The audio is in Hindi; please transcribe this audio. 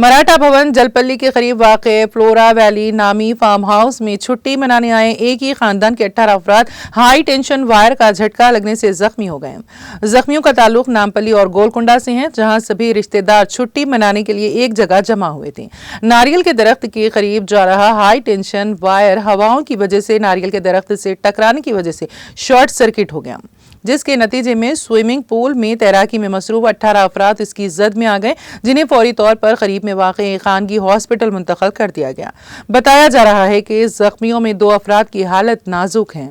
मराठा भवन जलपल्ली के करीब वाक़े फ्लोरा वैली नामी फार्म हाउस में छुट्टी मनाने आए एक ही खानदान के 18 अफराद हाई टेंशन वायर का झटका लगने से जख्मी हो गए। जख्मियों का ताल्लुक नामपल्ली और गोलकुंडा से है, जहां सभी रिश्तेदार छुट्टी मनाने के लिए एक जगह जमा हुए थे। नारियल के दरख्त के करीब जा रहा हाई टेंशन वायर हवाओं की वजह से नारियल के दरख्त से टकराने की वजह से शॉर्ट सर्किट हो गया, जिसके नतीजे में स्विमिंग पूल में तैराकी में मसरूफ 18 अफराद इसकी जद में आ गए, जिन्हें फौरी तौर पर करीब में वाक़े खानगी हॉस्पिटल मुंतकिल कर दिया गया। बताया जा रहा है कि जख्मियों में 2 अफराद की हालत नाजुक है।